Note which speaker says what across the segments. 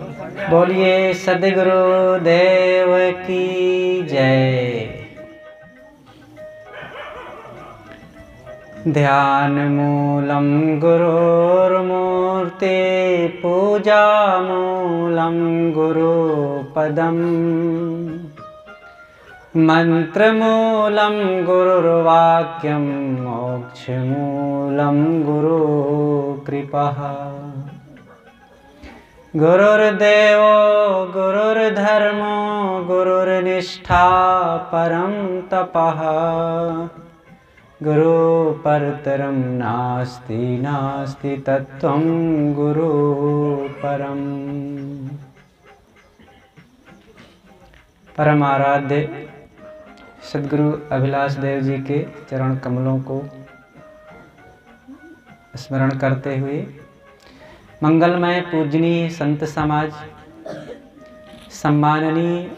Speaker 1: बोलिए सद्गुरु देव की जय। ध्यान मूलम गुरुर्मूर्ति पूजा मूलम गुरुपदम मंत्र मूलम गुरुर्वाक्यम मोक्ष मूलम गुरु कृपः। गुरुर्देवो गुरुर्धर्मो गुरुर्निष्ठा परम तपः। गुरु परतरम नास्ति नास्ति तत्त्वं गुरु परम। परम आराध्य सद्गुरु अभिलाष देव जी के चरण कमलों को स्मरण करते हुए मंगलमय पूजनीय संत समाज, सम्माननीय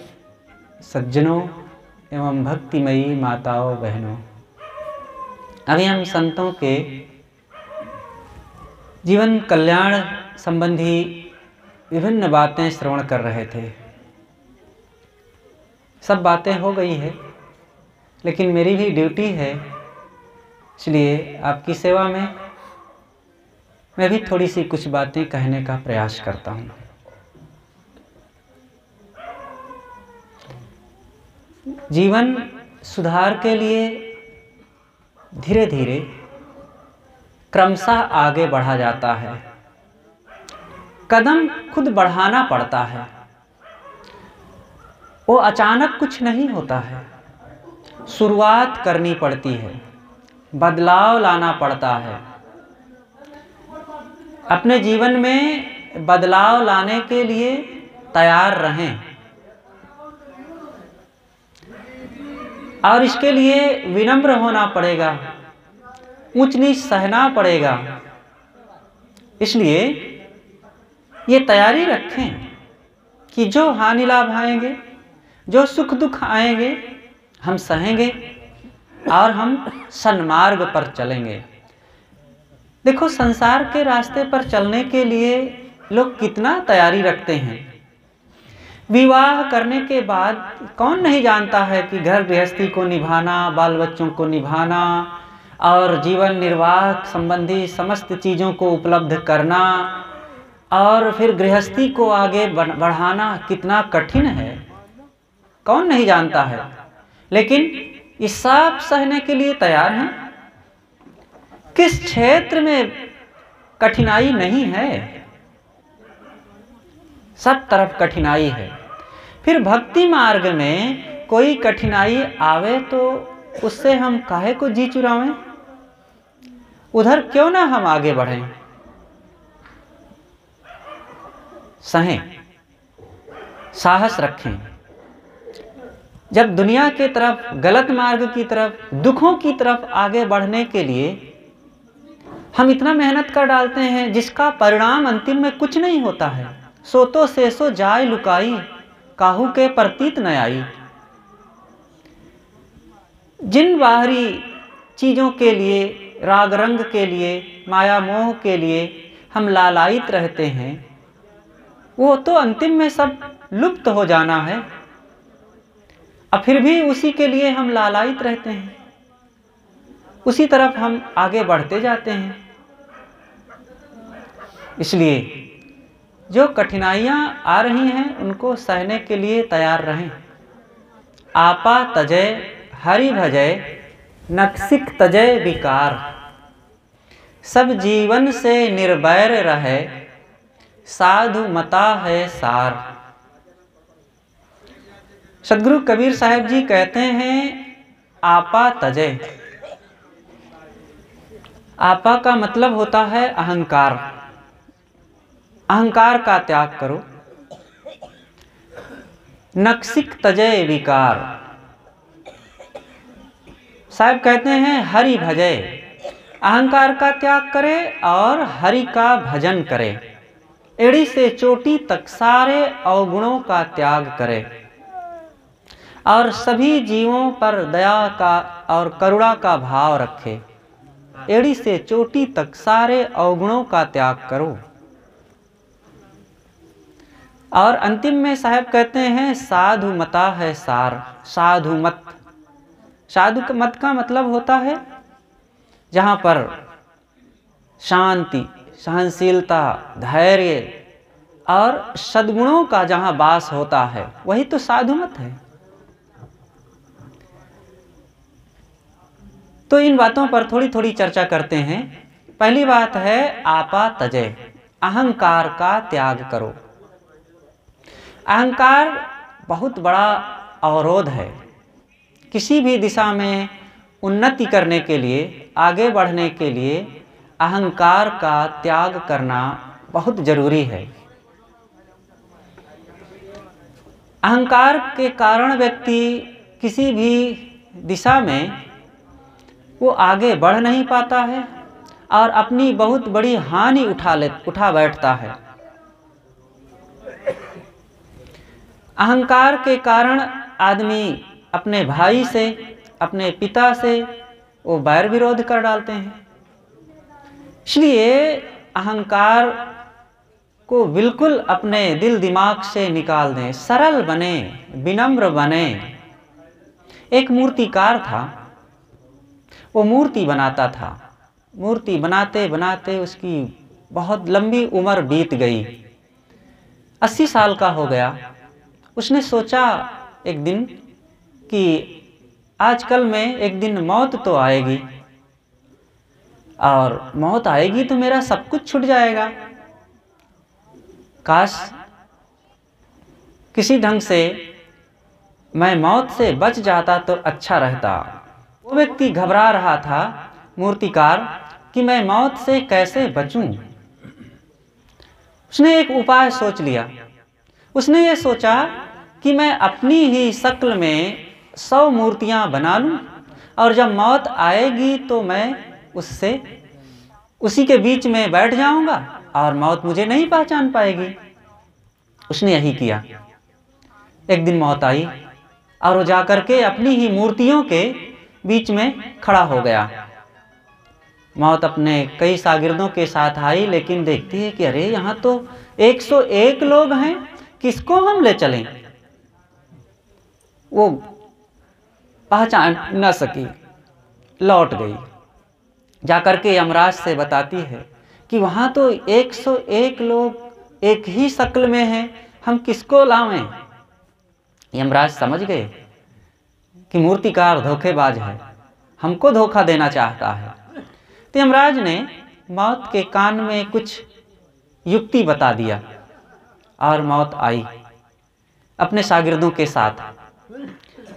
Speaker 1: सज्जनों एवं भक्तिमयी माताओं बहनों, अभी हम संतों के जीवन कल्याण संबंधी विभिन्न बातें श्रवण कर रहे थे। सब बातें हो गई है, लेकिन मेरी भी ड्यूटी है, इसलिए आपकी सेवा में मैं भी थोड़ी सी कुछ बातें कहने का प्रयास करता हूँ। जीवन सुधार के लिए धीरे धीरे क्रमशः आगे बढ़ा जाता है। कदम खुद बढ़ाना पड़ता है, वो अचानक कुछ नहीं होता है। शुरुआत करनी पड़ती है, बदलाव लाना पड़ता है। अपने जीवन में बदलाव लाने के लिए तैयार रहें और इसके लिए विनम्र होना पड़ेगा, ऊंच नीच सहना पड़ेगा। इसलिए ये तैयारी रखें कि जो हानि लाभ आएंगे, जो सुख दुख आएंगे, हम सहेंगे और हम सन्मार्ग पर चलेंगे। देखो, संसार के रास्ते पर चलने के लिए लोग कितना तैयारी रखते हैं। विवाह करने के बाद कौन नहीं जानता है कि घर गृहस्थी को निभाना, बाल बच्चों को निभाना और जीवन निर्वाह संबंधी समस्त चीज़ों को उपलब्ध करना और फिर गृहस्थी को आगे बढ़ाना कितना कठिन है, कौन नहीं जानता है। लेकिन इस सब सहने के लिए तैयार हैं। किस क्षेत्र में कठिनाई नहीं है? सब तरफ कठिनाई है। फिर भक्ति मार्ग में कोई कठिनाई आवे तो उससे हम काहे को जी चुरावें? उधर क्यों ना हम आगे बढ़ें? सहें, साहस रखें। जब दुनिया के तरफ, गलत मार्ग की तरफ, दुखों की तरफ आगे बढ़ने के लिए हम इतना मेहनत कर डालते हैं जिसका परिणाम अंतिम में कुछ नहीं होता है। सोतो से सो जाय लुकाई, काहू के प्रतीत न आई। जिन बाहरी चीज़ों के लिए, राग रंग के लिए, माया मोह के लिए हम लालायित रहते हैं, वो तो अंतिम में सब लुप्त हो जाना है। और फिर भी उसी के लिए हम लालायित रहते हैं, उसी तरफ हम आगे बढ़ते जाते हैं। इसलिए जो कठिनाइयाँ आ रही हैं उनको सहने के लिए तैयार रहें। आपा तजय हरि भजय, नक्सिक तजय विकार। सब जीवन से निर्वैर रहे, साधु मता है सार। सद्गुरु कबीर साहब जी कहते हैं, आपा तजय। आपा का मतलब होता है अहंकार। अहंकार का त्याग करो। नक्सिक तजय विकार। साहब कहते हैं हरि भजय, अहंकार का त्याग करे और हरि का भजन करे। एड़ी से चोटी तक सारे अवगुणों का त्याग करे और सभी जीवों पर दया का और करुणा का भाव रखे। एड़ी से चोटी तक सारे अवगुणों का त्याग करो। और अंतिम में साहब कहते हैं साधु मता है सार, साधु मत। साधु मत का मतलब होता है जहाँ पर शांति, सहनशीलता, धैर्य और सद्गुणों का जहाँ वास होता है, वही तो साधु मत है। तो इन बातों पर थोड़ी थोड़ी चर्चा करते हैं। पहली बात है आपा तजय, अहंकार का त्याग करो। अहंकार बहुत बड़ा अवरोध है। किसी भी दिशा में उन्नति करने के लिए, आगे बढ़ने के लिए अहंकार का त्याग करना बहुत जरूरी है। अहंकार के कारण व्यक्ति किसी भी दिशा में वो आगे बढ़ नहीं पाता है और अपनी बहुत बड़ी हानि उठा बैठता है। अहंकार के कारण आदमी अपने भाई से, अपने पिता से वो बैर विरोध कर डालते हैं। इसलिए अहंकार को बिल्कुल अपने दिल दिमाग से निकाल दें, सरल बने, विनम्र बने। एक मूर्तिकार था, वो मूर्ति बनाता था। मूर्ति बनाते बनाते उसकी बहुत लंबी उम्र बीत गई, 80 साल का हो गया। उसने सोचा एक दिन कि आजकल में एक दिन मौत तो आएगी, और मौत आएगी तो मेरा सब कुछ छूट जाएगा। काश किसी ढंग से मैं मौत से बच जाता तो अच्छा रहता। वो व्यक्ति घबरा रहा था, मूर्तिकार, कि मैं मौत से कैसे बचूं। उसने एक उपाय सोच लिया। उसने ये सोचा कि मैं अपनी ही शक्ल में 100 मूर्तियां बना लूं, और जब मौत आएगी तो मैं उससे उसी के बीच में बैठ जाऊंगा और मौत मुझे नहीं पहचान पाएगी। उसने यही किया। एक दिन मौत आई और वो जाकर के अपनी ही मूर्तियों के बीच में खड़ा हो गया। मौत अपने कई शागिर्दों के साथ आई, लेकिन देखती है कि अरे यहाँ तो 101 लोग हैं, किसको हम ले चलें। वो पहचान न सकी, लौट गई। जाकर के यमराज से बताती है कि वहाँ तो 101 लोग एक ही शक्ल में हैं, हम किसको लावें। यमराज समझ गए कि मूर्तिकार धोखेबाज है, हमको धोखा देना चाहता है। तो यमराज ने मौत के कान में कुछ युक्ति बता दिया और मौत आई अपने शागिर्दों के साथ।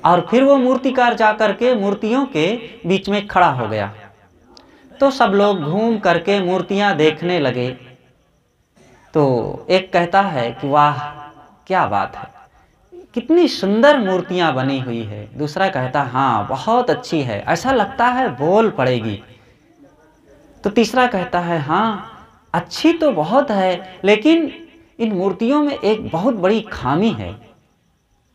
Speaker 1: और फिर वो मूर्तिकार जाकर के मूर्तियों के बीच में खड़ा हो गया। तो सब लोग घूम करके मूर्तियां देखने लगे। तो एक कहता है कि वाह क्या बात है, कितनी सुंदर मूर्तियां बनी हुई है। दूसरा कहता हाँ बहुत अच्छी है, ऐसा लगता है बोल पड़ेगी। तो तीसरा कहता है हाँ अच्छी तो बहुत है, लेकिन इन मूर्तियों में एक बहुत बड़ी खामी है।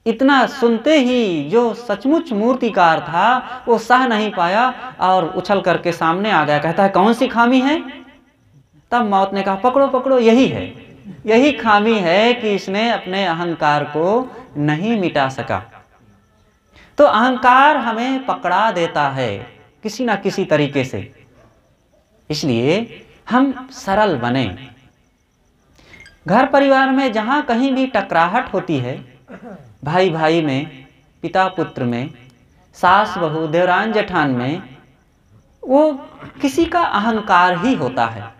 Speaker 1: इतना सुनते ही जो सचमुच मूर्तिकार था वो सह नहीं पाया और उछल करके सामने आ गया। कहता है कौन सी खामी है। तब मौत ने कहा पकड़ो पकड़ो, यही है, यही खामी है कि इसने अपने अहंकार को नहीं मिटा सका। तो अहंकार हमें पकड़ा देता है किसी ना किसी तरीके से। इसलिए हम सरल बने। घर परिवार में जहां कहीं भी टकराहट होती है, भाई भाई में, पिता पुत्र में, सास बहू, देवरान जेठान में, वो किसी का अहंकार ही होता है।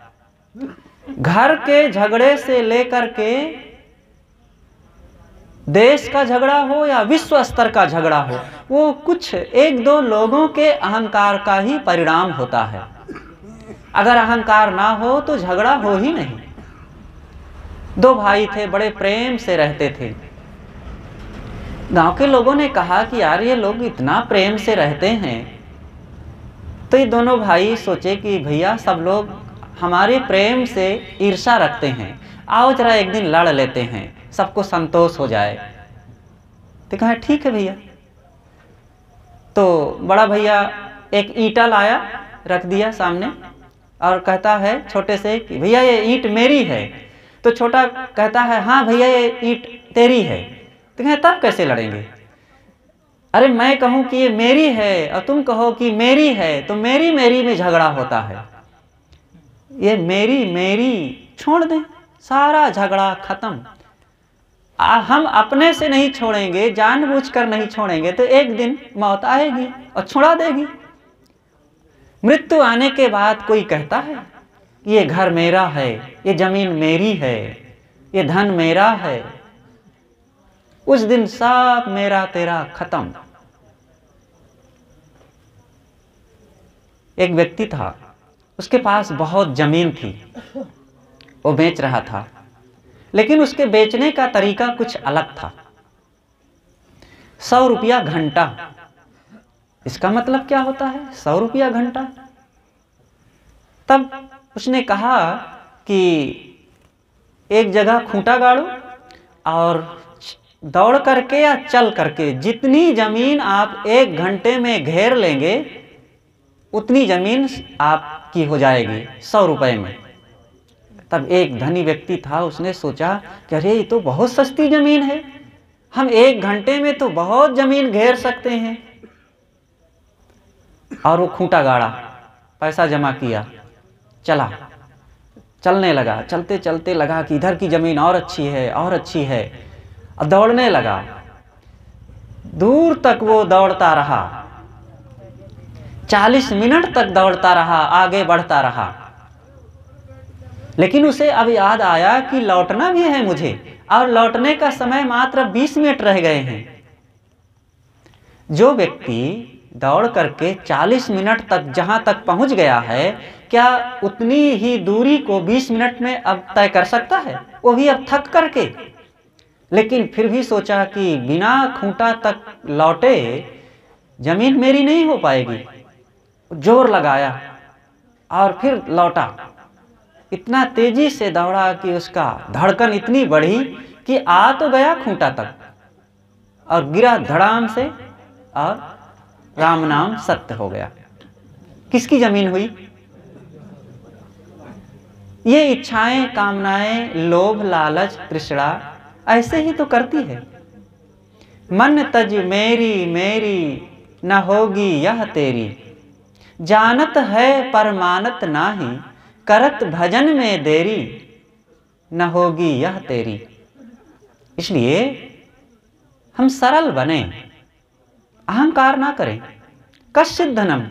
Speaker 1: घर के झगड़े से लेकर के देश का झगड़ा हो या विश्व स्तर का झगड़ा हो, वो कुछ एक दो लोगों के अहंकार का ही परिणाम होता है। अगर अहंकार ना हो तो झगड़ा हो ही नहीं। दो भाई थे, बड़े प्रेम से रहते थे। गांव के लोगों ने कहा कि यार ये लोग इतना प्रेम से रहते हैं। तो ये दोनों भाई सोचे कि भैया सब लोग हमारे प्रेम से ईर्ष्या रखते हैं, आओ जरा एक दिन लड़ लेते हैं, सबको संतोष हो जाए। तो कहा ठीक है भैया। तो बड़ा भैया एक ईंटा लाया, रख दिया सामने और कहता है छोटे से कि भैया ये ईंट मेरी है, तो छोटा कहता है हाँ भैया ये ईंट तेरी है, तो कहें तब कैसे लड़ेंगे? अरे मैं कहूँ कि ये मेरी है और तुम कहो कि मेरी है, तो मेरी मेरी में झगड़ा होता है। ये मेरी मेरी छोड़ दें, सारा झगड़ा खत्म। हम अपने से नहीं छोड़ेंगे, जानबूझकर नहीं छोड़ेंगे, तो एक दिन मौत आएगी और छुड़ा देगी। मृत्यु आने के बाद कोई कहता है ये घर मेरा है, ये जमीन मेरी है, ये धन मेरा है। उस दिन सब मेरा तेरा खत्म। एक व्यक्ति था, उसके पास बहुत जमीन थी, वो बेच रहा था, लेकिन उसके बेचने का तरीका कुछ अलग था। 100 रुपया घंटा। इसका मतलब क्या होता है 100 रुपया घंटा? तब उसने कहा कि एक जगह खूंटा गाड़ो और दौड़ करके या चल करके जितनी जमीन आप 1 घंटे में घेर लेंगे उतनी जमीन आपकी हो जाएगी 100 रुपए में। तब एक धनी व्यक्ति था, उसने सोचा कि अरे ये तो बहुत सस्ती जमीन है, हम 1 घंटे में तो बहुत जमीन घेर सकते हैं। और वो खूंटा गाड़ा, पैसा जमा किया, चला, चलने लगा। चलते चलते लगा कि इधर की जमीन और अच्छी है और अच्छी है, और दौड़ने लगा। दूर तक वो दौड़ता रहा, 40 मिनट तक दौड़ता रहा, आगे बढ़ता रहा। लेकिन उसे अब याद आया कि लौटना भी है मुझे, और लौटने का समय मात्र 20 मिनट रह गए हैं। जो व्यक्ति दौड़ करके 40 मिनट तक जहां तक पहुंच गया है, क्या उतनी ही दूरी को 20 मिनट में अब तय कर सकता है? वो भी अब थक करके। लेकिन फिर भी सोचा कि बिना खूंटा तक लौटे जमीन मेरी नहीं हो पाएगी। जोर लगाया और फिर लौटा। इतना तेजी से दौड़ा कि उसका धड़कन इतनी बढ़ी कि आ तो गया खूंटा तक और गिरा धड़ाम से, और राम नाम सत्य हो गया। किसकी जमीन हुई? ये इच्छाएं, कामनाएं, लोभ, लालच, तृष्णा ऐसे ही तो करती है। मन तज मेरी मेरी न होगी यह तेरी, जानत है पर मानत नाही, करत भजन में देरी न होगी यह तेरी। इसलिए हम सरल बने, अहंकार ना करें। कश्चित् धनम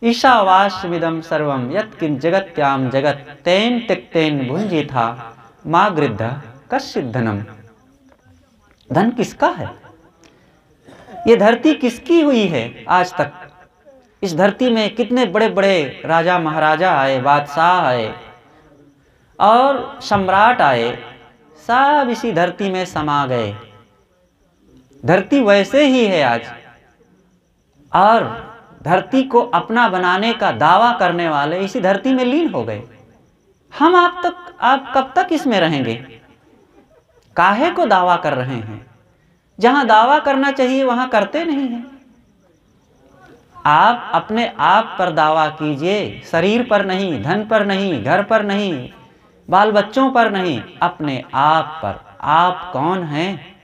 Speaker 1: ईशावास्यमिदं सर्वं यत्किंच जगत्याम जगत तेन त्यक्तेन भुंजीथा मा गृध्र कश्चित् धनम। धन किसका है? ये धरती किसकी हुई है आज तक? इस धरती में कितने बड़े बड़े राजा महाराजा आए, बादशाह आए और सम्राट आए, सब इसी धरती में समा गए। धरती वैसे ही है आज, और धरती को अपना बनाने का दावा करने वाले इसी धरती में लीन हो गए। हम आप कब तक इसमें रहेंगे? काहे को दावा कर रहे हैं? जहां दावा करना चाहिए वहां करते नहीं हैं। आप अपने आप पर दावा कीजिए, शरीर पर नहीं, धन पर नहीं, घर पर नहीं, बाल बच्चों पर नहीं, अपने आप पर। आप कौन हैं?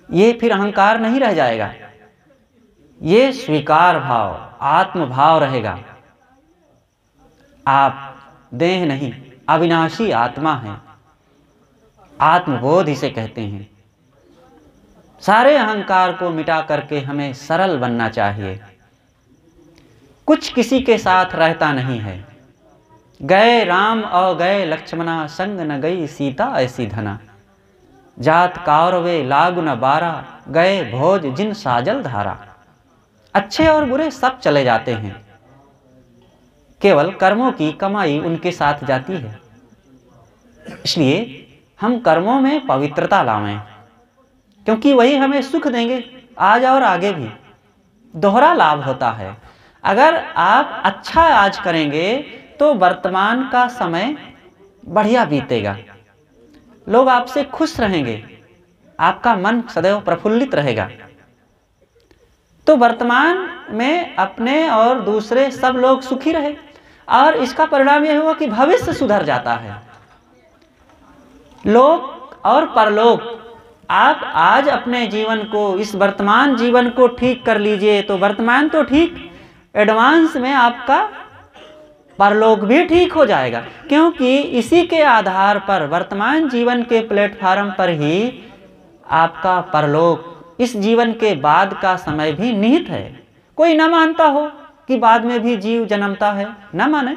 Speaker 1: ये फिर अहंकार नहीं रह जाएगा, ये स्वीकार भाव, आत्म भाव रहेगा। आप देह नहीं, अविनाशी आत्मा हैं। आत्मबोध इसे कहते हैं। सारे अहंकार को मिटा करके हमें सरल बनना चाहिए। कुछ किसी के साथ रहता नहीं है। गए राम और गए लक्ष्मणा, संग न गई सीता ऐसी धना। जात कौरवे लागु न बारा, गए भोज जिन साजल धारा। अच्छे और बुरे सब चले जाते हैं, केवल कर्मों की कमाई उनके साथ जाती है। इसलिए हम कर्मों में पवित्रता लावें, क्योंकि वही हमें सुख देंगे आज और आगे भी। दोहरा लाभ होता है। अगर आप अच्छा आज करेंगे तो वर्तमान का समय बढ़िया बीतेगा, लोग आपसे खुश रहेंगे, आपका मन सदैव प्रफुल्लित रहेगा। तो वर्तमान में अपने और दूसरे सब लोग सुखी रहे। और इसका परिणाम यह हुआ कि भविष्य सुधर जाता है। लोक और परलोक, आप आज अपने जीवन को, इस वर्तमान जीवन को ठीक कर लीजिए तो वर्तमान तो ठीक, एडवांस में आपका परलोक भी ठीक हो जाएगा, क्योंकि इसी के आधार पर, वर्तमान जीवन के प्लेटफार्म पर ही आपका परलोक, इस जीवन के बाद का समय भी निहित है। कोई ना मानता हो कि बाद में भी जीव जन्मता है, ना माने,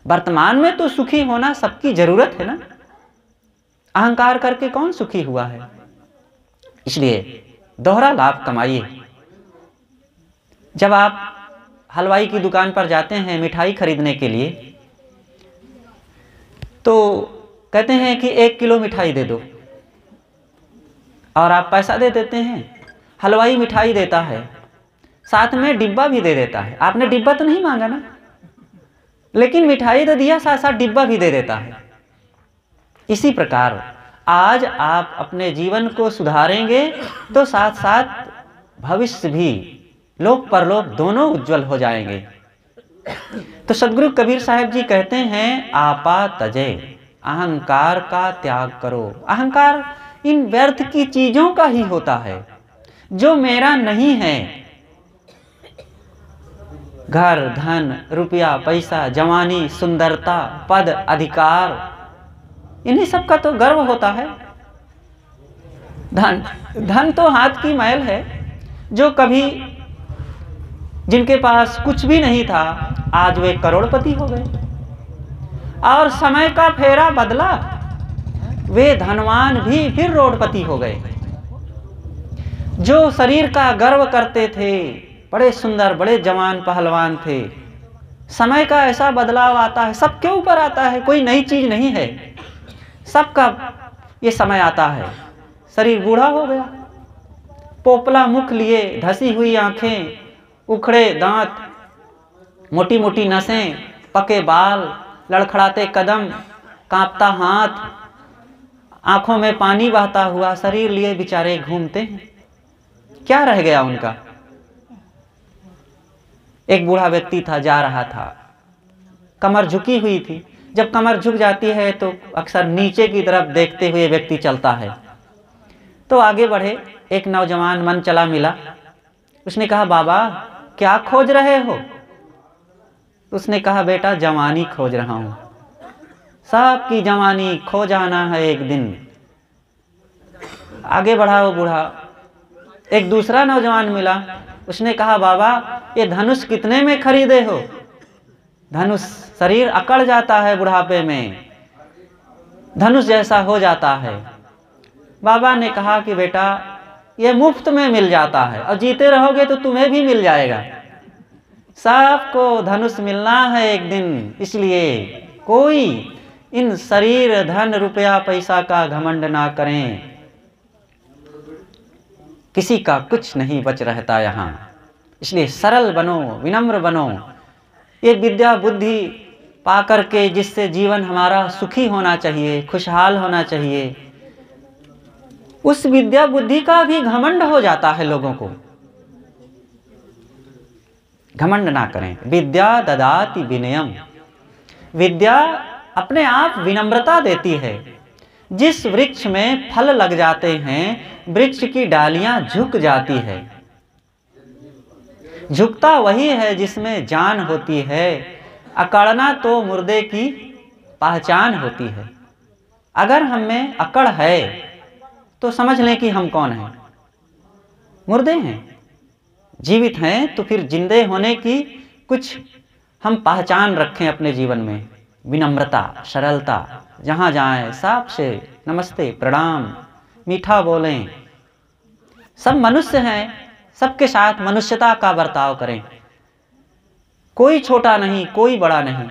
Speaker 1: वर्तमान में तो सुखी होना सबकी जरूरत है ना। अहंकार करके कौन सुखी हुआ है? इसलिए दोहरा लाभ कमाइए। जब आप हलवाई की दुकान पर जाते हैं मिठाई खरीदने के लिए, तो कहते हैं कि 1 किलो मिठाई दे दो, और आप पैसा दे देते हैं। हलवाई मिठाई देता है, साथ में डिब्बा भी दे देता है। आपने डिब्बा तो नहीं मांगा ना, लेकिन मिठाई तो दिया, साथ साथ डिब्बा भी दे देता है। इसी प्रकार आज आप अपने जीवन को सुधारेंगे तो साथ साथ भविष्य भी, लोक परलोक दोनों उज्जवल हो जाएंगे। तो सदगुरु कबीर साहब जी कहते हैं, आपा तजय, अहंकार का त्याग करो। अहंकार इन व्यर्थ की चीजों का ही होता है, जो मेरा नहीं है। घर, धन, रुपया, पैसा, जवानी, सुंदरता, पद, अधिकार, इन्हीं सब का तो गर्व होता है। धन तो हाथ की मैल है। जो कभी, जिनके पास कुछ भी नहीं था, आज वे करोड़पति हो गए। और समय का फेरा बदला, वे धनवान भी फिर रोडपति हो गए। जो शरीर का गर्व करते थे, बड़े सुंदर, बड़े जवान पहलवान थे, समय का ऐसा बदलाव आता है, सबके ऊपर आता है, कोई नई चीज नहीं है, सबका ये समय आता है। शरीर बूढ़ा हो गया, पोपला मुख लिए, धसी हुई आंखें, उखड़े दांत, मोटी मोटी नसें, पके बाल, लड़खड़ाते कदम, कांपता हाथ, आंखों में पानी बहता हुआ शरीर लिए बेचारे घूमते हैं। क्या रह गया उनका? एक बूढ़ा व्यक्ति था, जा रहा था, कमर झुकी हुई थी। जब कमर झुक जाती है तो अक्सर नीचे की तरफ देखते हुए व्यक्ति चलता है। तो आगे बढ़े, एक नौजवान मन चला मिला। उसने कहा, बाबा क्या खोज रहे हो? उसने कहा, बेटा जवानी खोज रहा हूं, सबकी जवानी खो जाना है एक दिन। आगे बढ़ा वो बूढ़ा। एक दूसरा नौजवान मिला। उसने कहा, बाबा ये धनुष कितने में खरीदे हो? धनुष, शरीर अकड़ जाता है बुढ़ापे में, धनुष जैसा हो जाता है। बाबा ने कहा कि बेटा ये मुफ्त में मिल जाता है, और जीते रहोगे तो तुम्हें भी मिल जाएगा। सबको धनुष मिलना है एक दिन, इसलिए कोई इन शरीर, धन, रुपया, पैसा का घमंड ना करें। किसी का कुछ नहीं बच रहता यहाँ। इसलिए सरल बनो, विनम्र बनो। ये विद्या बुद्धि पा करके जिससे जीवन हमारा सुखी होना चाहिए, खुशहाल होना चाहिए, उस विद्या बुद्धि का भी घमंड हो जाता है लोगों को। घमंड ना करें। विद्या ददाति विनयम, विद्या अपने आप विनम्रता देती है। जिस वृक्ष में फल लग जाते हैं, वृक्ष की डालियां झुक जाती है। झुकता वही है जिसमें जान होती है। अकड़ना तो मुर्दे की पहचान होती है। अगर हम में अकड़ है तो समझ लें कि हम कौन हैं, मुर्दे हैं। जीवित हैं तो फिर जिंदे होने की कुछ हम पहचान रखें अपने जीवन में। विनम्रता, सरलता, जहाँ जाएं सबसे नमस्ते, प्रणाम, मीठा बोलें। सब मनुष्य हैं, सबके साथ मनुष्यता का बर्ताव करें। कोई छोटा नहीं, कोई बड़ा नहीं।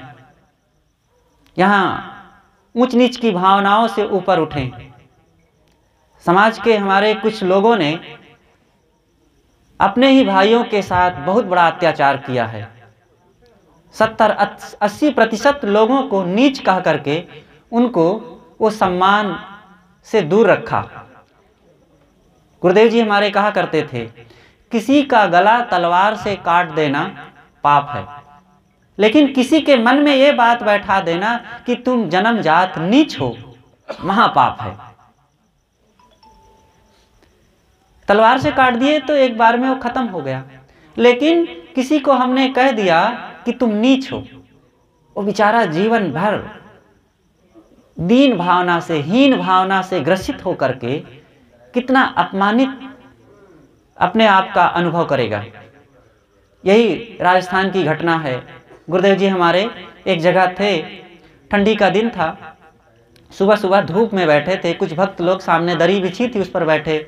Speaker 1: यहाँ ऊंच नीच की भावनाओं से ऊपर उठें। समाज के हमारे कुछ लोगों ने अपने ही भाइयों के साथ बहुत बड़ा अत्याचार किया है। 70-80% लोगों को नीच कह करके उनको वो सम्मान से दूर रखा। गुरुदेव जी हमारे कहा करते थे, किसी का गला तलवार से काट देना पाप है, लेकिन किसी के मन में ये बात बैठा देना कि तुम जन्मजात नीच हो, महापाप है। तलवार से काट दिए तो एक बार में वो खत्म हो गया, लेकिन किसी को हमने कह दिया कि तुम नीच हो, वो बेचारा जीवन भर दीन भावना से, हीन भावना से ग्रसित होकर के कितना अपमानित अपने आप का अनुभव करेगा। यही राजस्थान की घटना है। गुरुदेव जी हमारे एक जगह थे, ठंडी का दिन था, सुबह सुबह धूप में बैठे थे, कुछ भक्त लोग सामने दरी बिछी थी उस पर बैठे,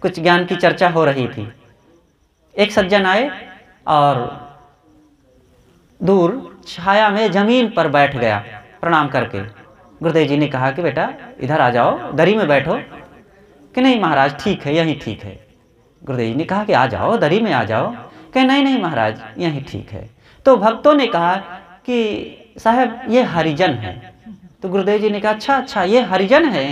Speaker 1: कुछ ज्ञान की चर्चा हो रही थी। एक सज्जन आए और दूर छाया में जमीन पर बैठ गया प्रणाम करके। गुरुदेव जी ने कहा कि बेटा इधर आ जाओ, दरी में बैठो। कि नहीं महाराज ठीक है, यहीं ठीक है। गुरुदेव जी ने कहा कि आ जाओ, दरी में आ जाओ। कि नहीं नहीं महाराज यहीं ठीक है। तो भक्तों ने कहा कि साहब ये हरिजन है। तो गुरुदेव जी ने कहा अच्छा अच्छा ये हरिजन है,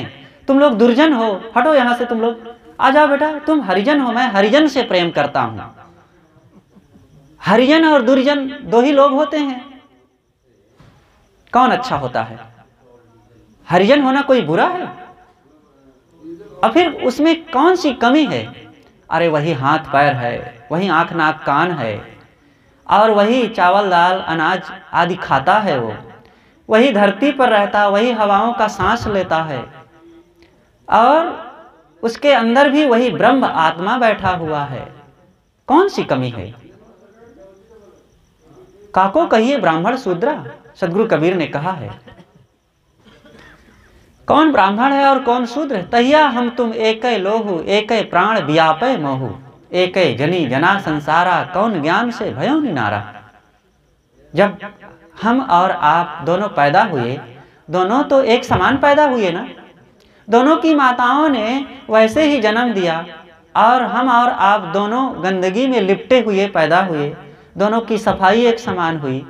Speaker 1: तुम लोग दुर्जन हो, हटो यहाँ से, तुम लोग आ जाओ बेटा, तुम हरिजन हो, मैं हरिजन से प्रेम करता हूँ। हरिजन और दुर्जन दो ही लोग होते हैं, कौन अच्छा होता है? हरिजन होना कोई बुरा है? और फिर उसमें कौन सी कमी है? अरे वही हाथ पैर है, वही आंख नाक कान है, और वही चावल दाल अनाज आदि खाता है, वो वही धरती पर रहता, वही हवाओं का सांस लेता है, और उसके अंदर भी वही ब्रह्म आत्मा बैठा हुआ है। कौन सी कमी है? काको कहिए ब्राह्मण शूद्रा, सदगुरु कबीर ने कहा है। कौन ब्राह्मण है और कौन शूद्र? तहिया हम तुम एकै लोहु, एकै प्राण व्यापै मोहु, एकै जनी जना संसारा, कौन ज्ञान से भयो निनारा। जब हम और आप दोनों पैदा हुए, दोनों तो एक समान पैदा हुए ना, दोनों की माताओं ने वैसे ही जन्म दिया, और हम और आप दोनों गंदगी में लिपटे हुए पैदा हुए, दोनों की सफाई एक समान हुई,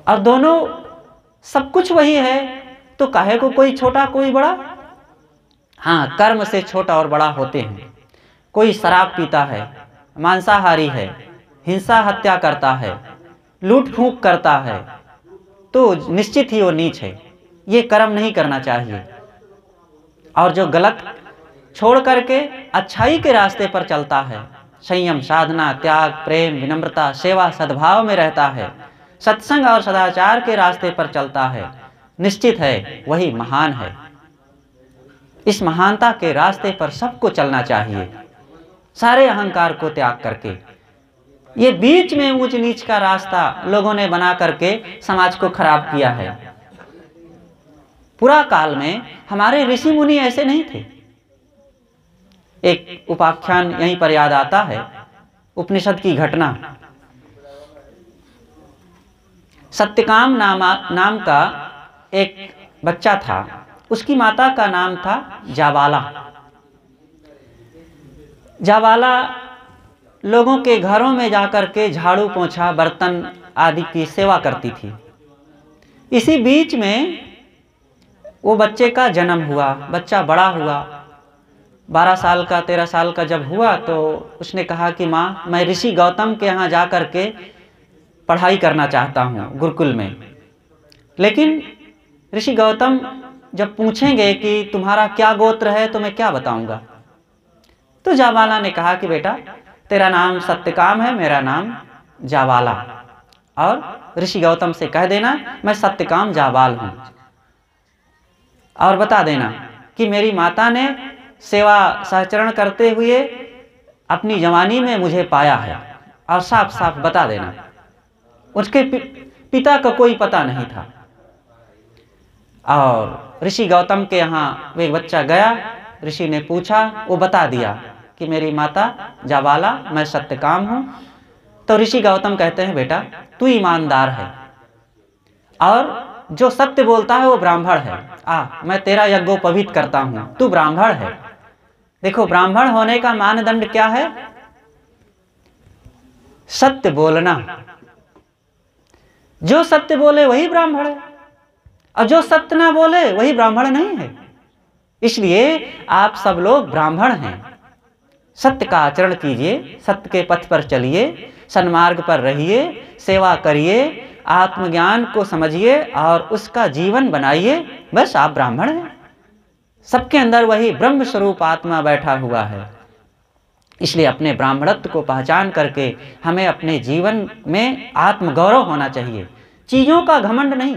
Speaker 1: और दोनों सब कुछ वही है, तो काहे को कोई छोटा कोई बड़ा? हाँ, कर्म से छोटा और बड़ा होते हैं। कोई शराब पीता है, मांसाहारी है, हिंसा हत्या करता है, लूट फूंक करता है, तो निश्चित ही वो नीच है, ये कर्म नहीं करना चाहिए। और जो गलत छोड़ करके अच्छाई के रास्ते पर चलता है, संयम साधना त्याग प्रेम विनम्रता सेवा सद्भाव में रहता है, सत्संग और सदाचार के रास्ते पर चलता है, निश्चित है वही महान है। इस महानता के रास्ते पर सबको चलना चाहिए, सारे अहंकार को त्याग करके। ये बीच में ऊंच नीच का रास्ता लोगों ने बना करके समाज को खराब किया है। पुरा काल में हमारे ऋषि मुनि ऐसे नहीं थे। एक उपाख्यान यहीं पर याद आता है, उपनिषद की घटना। सत्यकाम नाम का एक बच्चा था, उसकी माता का नाम था जाबाला। जाबाला लोगों के घरों में जाकर के झाड़ू पोंछा बर्तन आदि की सेवा करती थी। इसी बीच में वो बच्चे का जन्म हुआ, बच्चा बड़ा हुआ, 12 साल का 13 साल का जब हुआ तो उसने कहा कि माँ मैं ऋषि गौतम के यहाँ जा कर के पढ़ाई करना चाहता हूँ गुरुकुल में। लेकिन ऋषि गौतम जब पूछेंगे कि तुम्हारा क्या गोत्र है तो मैं क्या बताऊंगा। तो जाबाला ने कहा कि बेटा तेरा नाम सत्यकाम है, मेरा नाम जाबाला, और ऋषि गौतम से कह देना मैं सत्यकाम जाबाल हूँ, और बता देना कि मेरी माता ने सेवा सहचरण करते हुए अपनी जवानी में मुझे पाया है, और साफ साफ बता देना। उसके पिता का कोई पता नहीं था। और ऋषि गौतम के यहाँ वे बच्चा गया, ऋषि ने पूछा, वो बता दिया कि मेरी माता जाबाला, मैं सत्यकाम हूँ। तो ऋषि गौतम कहते हैं बेटा तू ईमानदार है, और जो सत्य बोलता है वो ब्राह्मण है। मैं तेरा यज्ञोपवीत करता हूँ, तू ब्राह्मण है। देखो ब्राह्मण होने का मानदंड क्या है? सत्य बोलना। जो सत्य बोले वही ब्राह्मण है, और जो सत्य ना बोले वही ब्राह्मण नहीं है। इसलिए आप सब लोग ब्राह्मण हैं, सत्य का आचरण कीजिए, सत्य के पथ पर चलिए, सन्मार्ग पर रहिए, सेवा करिए, आत्मज्ञान को समझिए और उसका जीवन बनाइए, बस आप ब्राह्मण हैं। सबके अंदर वही ब्रह्म स्वरूप आत्मा बैठा हुआ है। इसलिए अपने ब्राह्मणत्व को पहचान करके हमें अपने जीवन में आत्मगौरव होना चाहिए। चीज़ों का घमंड नहीं,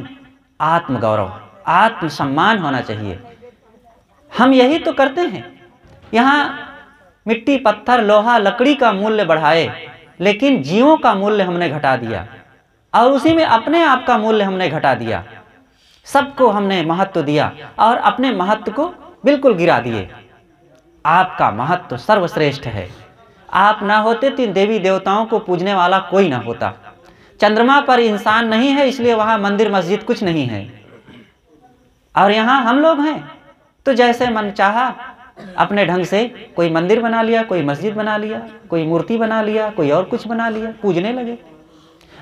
Speaker 1: आत्मगौरव, आत्मसम्मान होना चाहिए। हम यही तो करते हैं। यहाँ मिट्टी, पत्थर, लोहा, लकड़ी का मूल्य बढ़ाए, लेकिन जीवों का मूल्य हमने घटा दिया और उसी में अपने आप का मूल्य हमने घटा दिया। सबको हमने महत्व दिया और अपने महत्व को बिल्कुल गिरा दिए। आपका महत्व सर्वश्रेष्ठ है। आप ना होते तो देवी देवताओं को पूजने वाला कोई ना होता। चंद्रमा पर इंसान नहीं है, इसलिए वहाँ मंदिर मस्जिद कुछ नहीं है। और यहाँ हम लोग हैं तो जैसे मन चाहा अपने ढंग से कोई मंदिर बना लिया, कोई मस्जिद बना लिया, कोई मूर्ति बना लिया, कोई और कुछ बना लिया, पूजने लगे।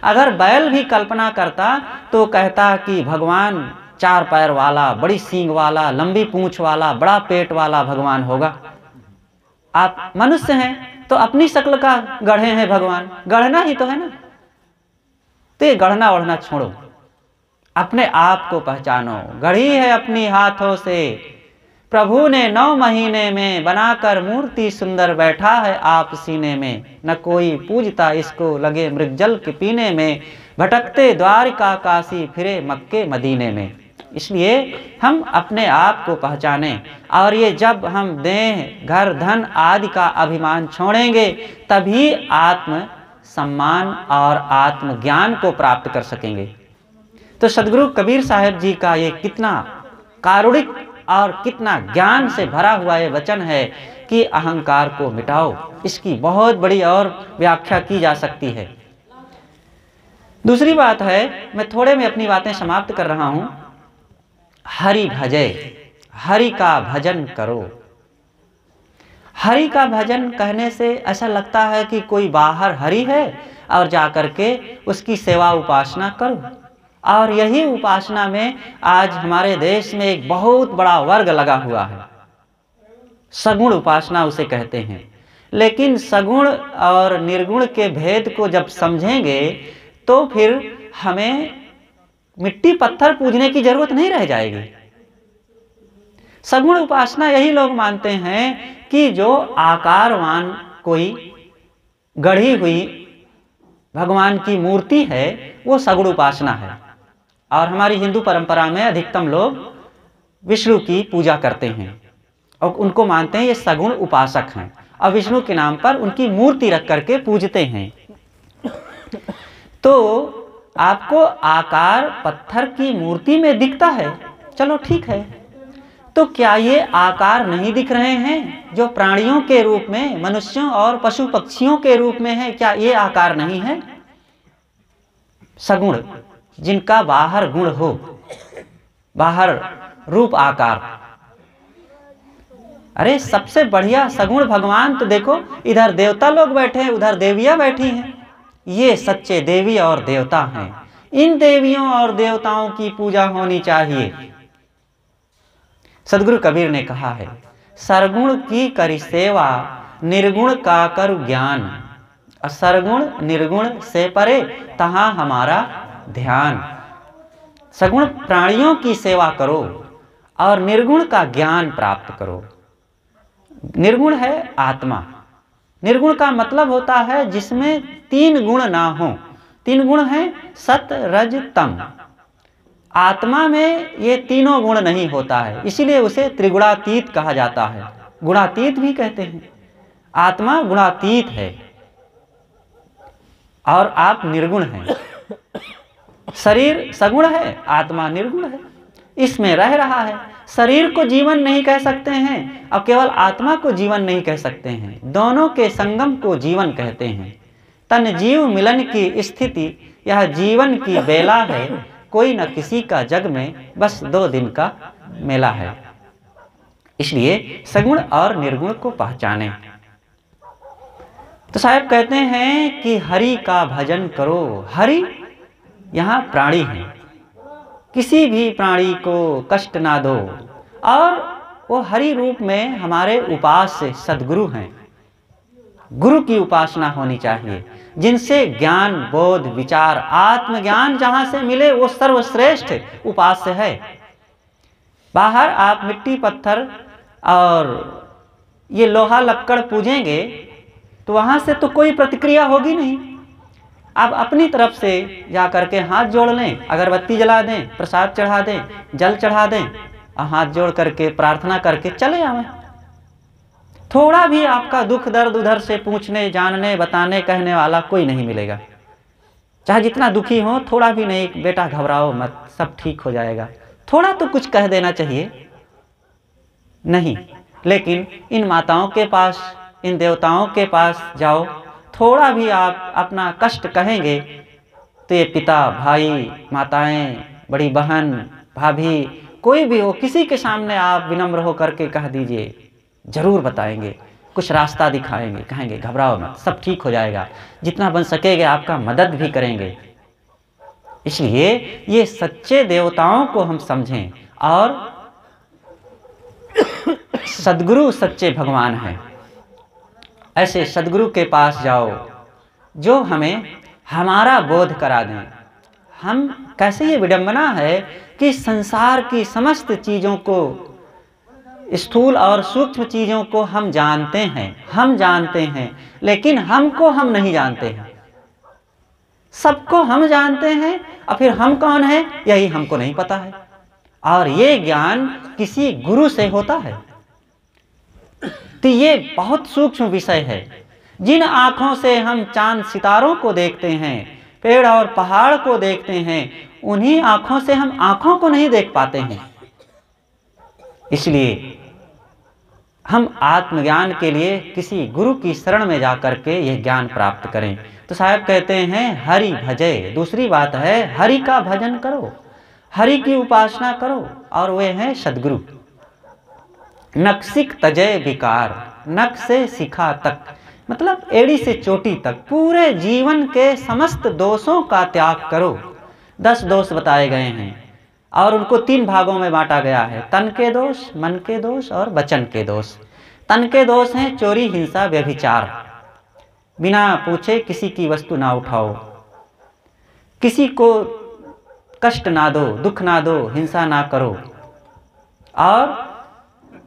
Speaker 1: अगर बैल भी कल्पना करता तो कहता कि भगवान 4 पैर वाला, बड़ी सींग वाला, लंबी पूंछ वाला, बड़ा पेट वाला भगवान होगा। आप मनुष्य हैं तो अपनी शक्ल का गढ़े हैं भगवान, गढ़ना ही तो है ना। तो ये गढ़ना ओढ़ना छोड़ो, अपने आप को पहचानो। गढ़ी है अपनी हाथों से प्रभु ने 9 महीने में, बनाकर मूर्ति सुंदर बैठा है आप सीने में। न कोई पूजता इसको, लगे मृगजल के पीने में। भटकते द्वारिका काशी, फिरे मक्के मदीने में। इसलिए हम अपने आप को पहचानें और ये जब हम देह, घर, धन आदि का अभिमान छोड़ेंगे तभी आत्म सम्मान और आत्मज्ञान को प्राप्त कर सकेंगे। तो सदगुरु कबीर साहब जी का ये कितना कारुणिक और कितना ज्ञान से भरा हुआ ये वचन है कि अहंकार को मिटाओ। इसकी बहुत बड़ी और व्याख्या की जा सकती है। दूसरी बात है, मैं थोड़े में अपनी बातें समाप्त कर रहा हूं। हरि भजय, हरि का भजन करो। हरि का भजन कहने से ऐसा लगता है कि कोई बाहर हरि है और जाकर के उसकी सेवा उपासना करो। और यही उपासना में आज हमारे देश में एक बहुत बड़ा वर्ग लगा हुआ है। सगुण उपासना उसे कहते हैं। लेकिन सगुण और निर्गुण के भेद को जब समझेंगे तो फिर हमें मिट्टी पत्थर पूजने की जरूरत नहीं रह जाएगी। सगुण उपासना यही लोग मानते हैं कि जो आकारवान कोई गढ़ी हुई भगवान की मूर्ति है वो सगुण उपासना है। और हमारी हिंदू परंपरा में अधिकतम लोग विष्णु की पूजा करते हैं और उनको मानते हैं ये सगुण उपासक हैं और विष्णु के नाम पर उनकी मूर्ति रख करके पूजते हैं। तो आपको आकार पत्थर की मूर्ति में दिखता है, चलो ठीक है। तो क्या ये आकार नहीं दिख रहे हैं जो प्राणियों के रूप में, मनुष्यों और पशु पक्षियों के रूप में है? क्या ये आकार नहीं है? सगुण, जिनका बाहर गुण हो, बाहर रूप आकार। अरे सबसे बढ़िया सगुण भगवान तो देखो, इधर देवता लोग बैठे हैं, उधर देवियां बैठी हैं। ये सच्चे देवी और देवता हैं। इन देवियों और देवताओं की पूजा होनी चाहिए। सदगुरु कबीर ने कहा है, सरगुण की करी सेवा, निर्गुण का करु ज्ञान। सरगुण निर्गुण से परे, तहां हमारा ध्यान। सगुण प्राणियों की सेवा करो और निर्गुण का ज्ञान प्राप्त करो। निर्गुण है आत्मा। निर्गुण का मतलब होता है जिसमें 3 गुण ना हो। 3 गुण हैं सत, रज, तम। आत्मा में ये तीनों गुण नहीं होता है, इसीलिए उसे त्रिगुणातीत कहा जाता है। गुणातीत भी कहते हैं। आत्मा गुणातीत है और आप निर्गुण हैं। शरीर सगुण है, आत्मा निर्गुण है, इसमें रह रहा है। शरीर को जीवन नहीं कह सकते हैं और केवल आत्मा को जीवन नहीं कह सकते हैं। दोनों के संगम को जीवन कहते हैं। तन जीव मिलन की स्थिति यह जीवन की बेला है। कोई न किसी का जग में बस 2 दिन का मेला है। इसलिए सगुण और निर्गुण को पहचानें। तो साहब कहते हैं कि हरि का भजन करो। हरि यहाँ प्राणी है, किसी भी प्राणी को कष्ट ना दो। और वो हरि रूप में हमारे उपास्य सदगुरु हैं। गुरु की उपासना होनी चाहिए, जिनसे ज्ञान, बोध, विचार, आत्मज्ञान जहाँ से मिले वो सर्वश्रेष्ठ उपास्य है। बाहर आप मिट्टी पत्थर और ये लोहा लक्कड़ पूजेंगे तो वहाँ से तो कोई प्रतिक्रिया होगी नहीं। आप अपनी तरफ से जा करके हाथ जोड़ लें, अगरबत्ती जला दें, प्रसाद चढ़ा दें, जल चढ़ा दें और हाथ जोड़ करके प्रार्थना करके चले आवें। थोड़ा भी आपका दुख दर्द उधर से पूछने, जानने, बताने, कहने वाला कोई नहीं मिलेगा। चाहे जितना दुखी हो, थोड़ा भी नहीं, बेटा घबराओ मत, सब ठीक हो जाएगा, थोड़ा तो कुछ कह देना चाहिए नहीं। लेकिन इन माताओं के पास, इन देवताओं के पास जाओ, थोड़ा भी आप अपना कष्ट कहेंगे तो ये पिता, भाई, माताएं, बड़ी बहन, भाभी, कोई भी हो, किसी के सामने आप विनम्र हो करके कह दीजिए, जरूर बताएंगे, कुछ रास्ता दिखाएंगे, कहेंगे घबराओ मत, सब ठीक हो जाएगा, जितना बन सकेगा आपका मदद भी करेंगे। इसलिए ये सच्चे देवताओं को हम समझें और सद्गुरु सच्चे भगवान हैं। ऐसे सद्गुरु के पास जाओ जो हमें हमारा बोध करा दें। हम कैसे, ये विडंबना है कि संसार की समस्त चीज़ों को, स्थूल और सूक्ष्म चीज़ों को हम जानते हैं, लेकिन हमको हम नहीं जानते हैं। सबको हम जानते हैं और फिर हम कौन है यही हमको नहीं पता है। और ये ज्ञान किसी गुरु से होता है। तो ये बहुत सूक्ष्म विषय है। जिन आँखों से हम चांद सितारों को देखते हैं, पेड़ और पहाड़ को देखते हैं, उन्हीं आँखों से हम आँखों को नहीं देख पाते हैं। इसलिए हम आत्मज्ञान के लिए किसी गुरु की शरण में जाकर के यह ज्ञान प्राप्त करें। तो साहब कहते हैं हरि भजे, दूसरी बात है हरि का भजन करो, हरि की उपासना करो, और वे हैं सद्गुरु। नक्सिक तजय विकार, नक से शिखा तक, मतलब एड़ी से चोटी तक, पूरे जीवन के समस्त दोषों का त्याग करो। 10 दोष बताए गए हैं और उनको 3 भागों में बांटा गया है, तन के दोष, मन के दोष और वचन के दोष। तन के दोष हैं चोरी, हिंसा, व्यभिचार, बिना पूछे किसी की वस्तु ना उठाओ, किसी को कष्ट ना दो, दुख ना दो, हिंसा ना करो, और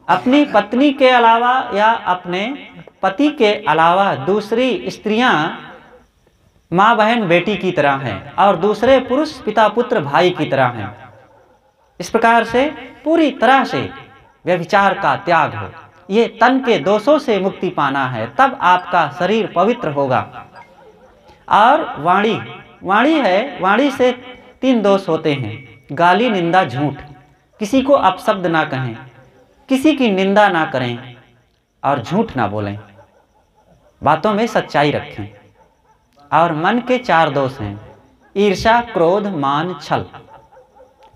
Speaker 1: अपनी पत्नी के अलावा या अपने पति के अलावा दूसरी स्त्रियां माँ बहन बेटी की तरह हैं और दूसरे पुरुष पिता पुत्र भाई की तरह हैं। इस प्रकार से पूरी तरह से व्यभिचार का त्याग हो। ये तन के दोषों से मुक्ति पाना है, तब आपका शरीर पवित्र होगा। और वाणी, वाणी है, वाणी से 3 दोष होते हैं, गाली, निंदा, झूठ। किसी को अपशब्द ना कहें, किसी की निंदा ना करें और झूठ ना बोलें, बातों में सच्चाई रखें। और मन के 4 दोष हैं, ईर्ष्या, क्रोध, मान, छल।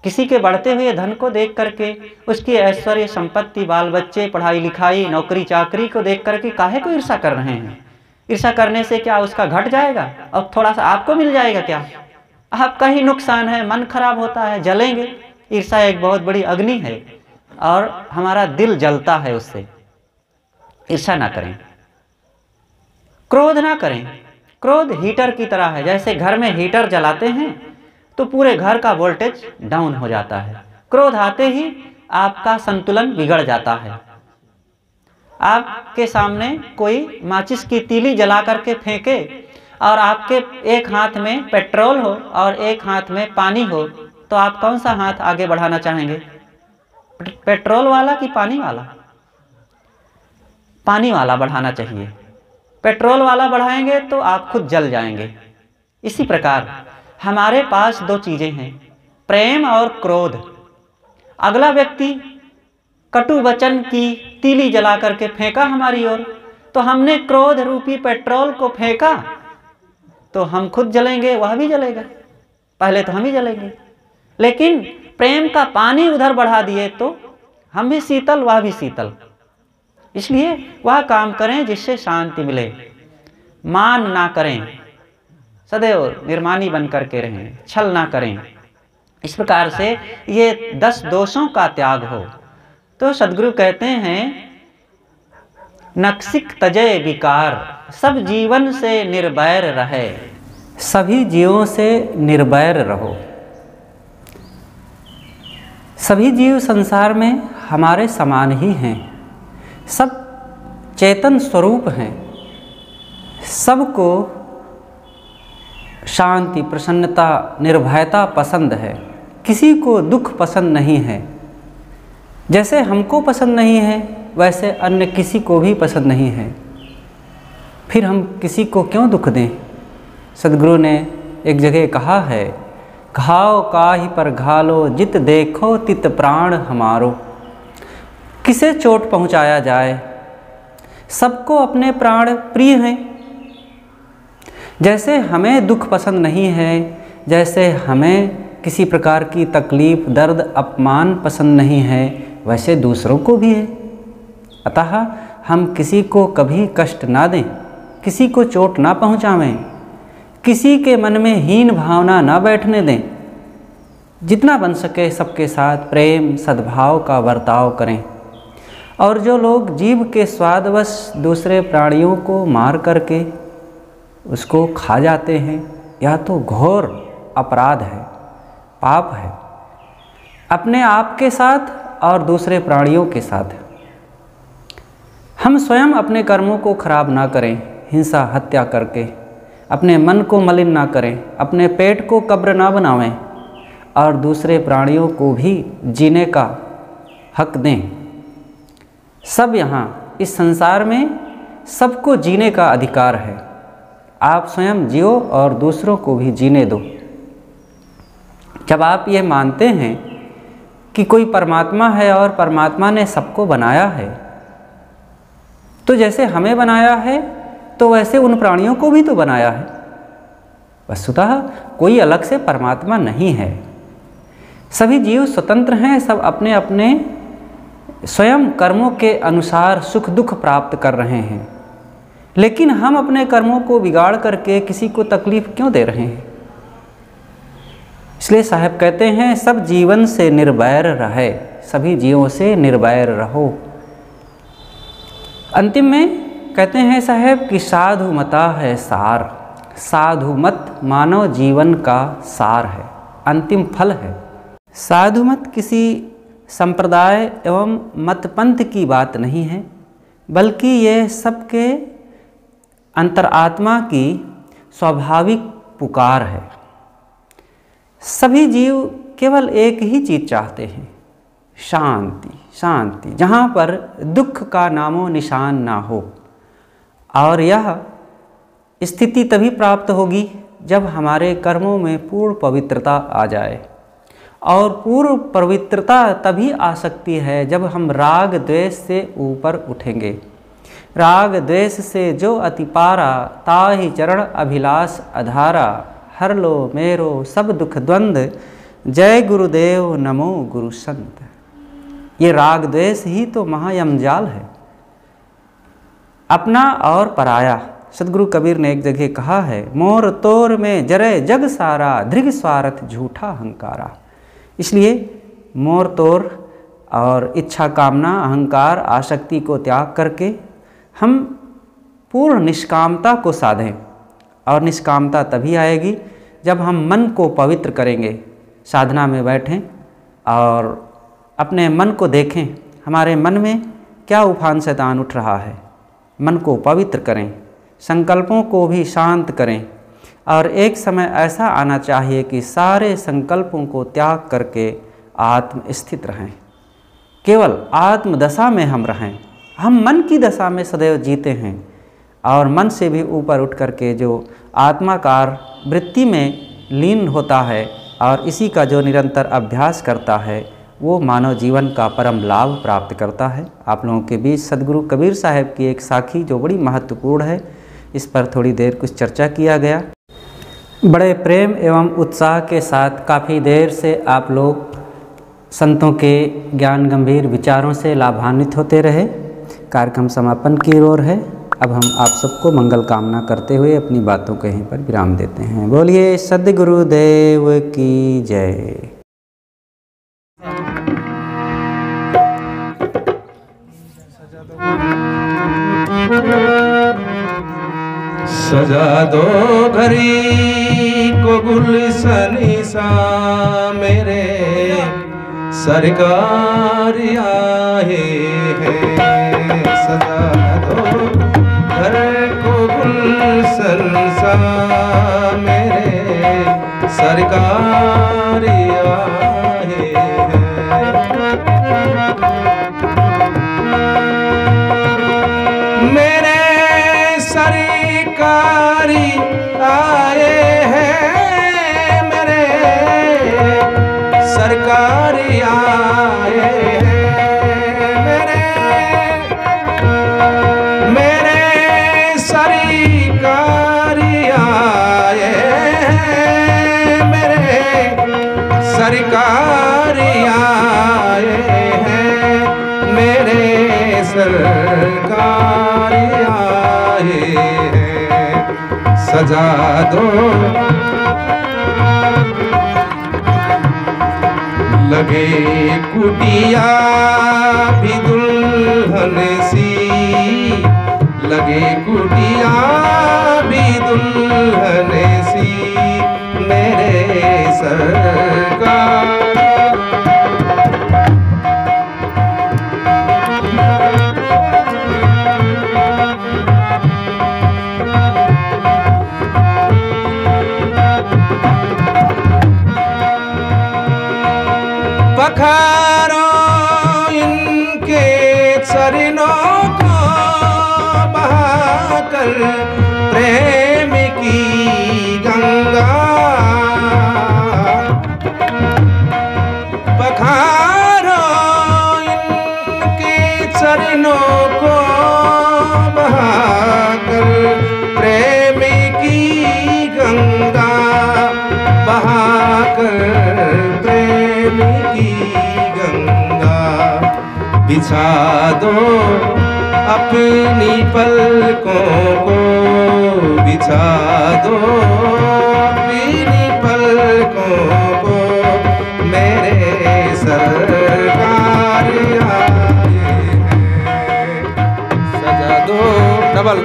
Speaker 1: किसी के बढ़ते हुए धन को देख करके, उसकी ऐश्वर्य संपत्ति, बाल बच्चे, पढ़ाई लिखाई, नौकरी चाकरी को देख करके काहे को ईर्ष्या कर रहे हैं? ईर्ष्या करने से क्या उसका घट जाएगा और थोड़ा सा आपको मिल जाएगा क्या? आपका ही नुकसान है, मन खराब होता है, जलेंगे। ईर्ष्या एक बहुत बड़ी अग्नि है और हमारा दिल जलता है उससे। ईर्ष्या ना करें। क्रोध ना करें। क्रोध हीटर की तरह है, जैसे घर में हीटर जलाते हैं तो पूरे घर का वोल्टेज डाउन हो जाता है। क्रोध आते ही आपका संतुलन बिगड़ जाता है। आपके सामने कोई माचिस की तीली जला करके फेंके और आपके एक हाथ में पेट्रोल हो और एक हाथ में पानी हो, तो आप कौन सा हाथ आगे बढ़ाना चाहेंगे? पेट्रोल वाला कि पानी वाला? पानी वाला बढ़ाना चाहिए। पेट्रोल वाला बढ़ाएंगे तो आप खुद जल जाएंगे। इसी प्रकार हमारे पास 2 चीजें हैं, प्रेम और क्रोध। अगला व्यक्ति कटु वचन की तीली जला करके फेंका हमारी ओर, तो हमने क्रोध रूपी पेट्रोल को फेंका तो हम खुद जलेंगे, वह भी जलेगा, पहले तो हम ही जलेंगे। लेकिन प्रेम का पानी उधर बढ़ा दिए तो हम भी शीतल, वह भी शीतल। इसलिए वह काम करें जिससे शांति मिले। मान ना करें, सदैव निर्मानी बन करके रहें, छल ना करें। इस प्रकार से ये 10 दोषों का त्याग हो। तो सद्गुरु कहते हैं नक्सिक तजय विकार, सब जीवन से निर्वैर रहे। सभी जीवों से निर्वैर रहो। सभी जीव संसार में हमारे समान ही हैं, सब चेतन स्वरूप हैं। सबको शांति, प्रसन्नता, निर्भयता पसंद है। किसी को दुख पसंद नहीं है। जैसे हमको पसंद नहीं है वैसे अन्य किसी को भी पसंद नहीं है। फिर हम किसी को क्यों दुख दें? सद्गुरु ने एक जगह कहा है, घाव काहि पर घालो जित देखो तित प्राण हमारो। किसे चोट पहुंचाया जाए? सबको अपने प्राण प्रिय हैं। जैसे हमें दुख पसंद नहीं है, जैसे हमें किसी प्रकार की तकलीफ़, दर्द, अपमान पसंद नहीं है, वैसे दूसरों को भी है। अतः हम किसी को कभी कष्ट ना दें, किसी को चोट ना पहुंचावें, किसी के मन में हीन भावना ना बैठने दें। जितना बन सके सबके साथ प्रेम, सद्भाव का बर्ताव करें। और जो लोग जीव के स्वादवश दूसरे प्राणियों को मार करके उसको खा जाते हैं, यह तो घोर अपराध है, पाप है, अपने आप के साथ और दूसरे प्राणियों के साथ। हम स्वयं अपने कर्मों को खराब ना करें, हिंसा हत्या करके अपने मन को मलिन ना करें, अपने पेट को कब्र ना बनावें और दूसरे प्राणियों को भी जीने का हक दें। सब यहाँ इस संसार में सबको जीने का अधिकार है। आप स्वयं जियो और दूसरों को भी जीने दो। जब आप ये मानते हैं कि कोई परमात्मा है और परमात्मा ने सबको बनाया है, तो जैसे हमें बनाया है तो वैसे उन प्राणियों को भी तो बनाया है। वस्तुतः कोई अलग से परमात्मा नहीं है। सभी जीव स्वतंत्र हैं, सब अपने अपने स्वयं कर्मों के अनुसार सुख दुख प्राप्त कर रहे हैं। लेकिन हम अपने कर्मों को बिगाड़ करके किसी को तकलीफ क्यों दे रहे हैं? इसलिए साहब कहते हैं, सब जीवन से निर्वैर रहे, सभी जीवों से निर्वैर रहो। अंतिम में कहते हैं साहब कि साधु मता है सार। साधु मत मानव जीवन का सार है, अंतिम फल है। साधु मत किसी संप्रदाय एवं मतपंथ की बात नहीं है, बल्कि ये सबके अंतरात्मा की स्वाभाविक पुकार है। सभी जीव केवल एक ही चीज़ चाहते हैं, शांति। शांति, जहाँ पर दुख का नामो निशान ना हो। और यह स्थिति तभी प्राप्त होगी जब हमारे कर्मों में पूर्ण पवित्रता आ जाए। और पूर्ण पवित्रता तभी आ सकती है जब हम राग द्वेष से ऊपर उठेंगे। राग द्वेष से जो अति पारा, ताहि चरण अभिलाष अधारा। हर लो मेरो सब दुख द्वंद, जय गुरुदेव नमो गुरु संत। ये राग द्वेष ही तो महायमजाल है, अपना और पराया। सद्गुरु कबीर ने एक जगह कहा है, मोर तोर में जरे जग सारा, धृग स्वार्थ झूठा अहंकारा। इसलिए मोर तोर और इच्छा, कामना, अहंकार, आसक्ति को त्याग करके हम पूर्ण निष्कामता को साधें। और निष्कामता तभी आएगी जब हम मन को पवित्र करेंगे। साधना में बैठें और अपने मन को देखें, हमारे मन में क्या उफान शैतान उठ रहा है। मन को पवित्र करें, संकल्पों को भी शांत करें। और एक समय ऐसा आना चाहिए कि सारे संकल्पों को त्याग करके आत्म स्थित रहें, केवल आत्म दशा में हम रहें। हम मन की दशा में सदैव जीते हैं और मन से भी ऊपर उठ करके जो आत्माकार वृत्ति में लीन होता है और इसी का जो निरंतर अभ्यास करता है, वो मानव जीवन का परम लाभ प्राप्त करता है। आप लोगों के बीच सद्गुरु कबीर साहब की एक साखी जो बड़ी महत्वपूर्ण है, इस पर थोड़ी देर कुछ चर्चा किया गया। बड़े प्रेम एवं उत्साह के साथ काफ़ी देर से आप लोग संतों के ज्ञान गंभीर विचारों से लाभान्वित होते रहे। कार्यक्रम समापन की ओर है। अब हम आप सबको मंगल कामना करते हुए अपनी बातों को यहीं पर विराम देते हैं। बोलिए सद्गुरुदेव की जय।
Speaker 2: सजा दो घड़ी को गुलशन सा मेरे सरकार आए हैं। सजा दो घर को गुलशन सा मेरे सरकार आए हैं। मेरे सरकारी आए हैं, मेरे सरकारी आए हैं, मेरे सरकारी आए हैं, मेरे सरकारी आए हैं, मेरे सरकारी आए हैं। सजा दो लगे कुटिया भी दुल्हन सी, लगे कुटिया भी दुल्हन सी मेरे सरकार। पखारो इनके चरणों को बहाकर प्रेम की गंगा। पखारो इनके चरणों को बहाकर प्रेम की गंगा, बहाकर प्रेम की गंगा। बिछा दो अपनी पलकों को, बिछा दो अपनी पलकों को मेरे सरकार आए हैं। सजा दो डबल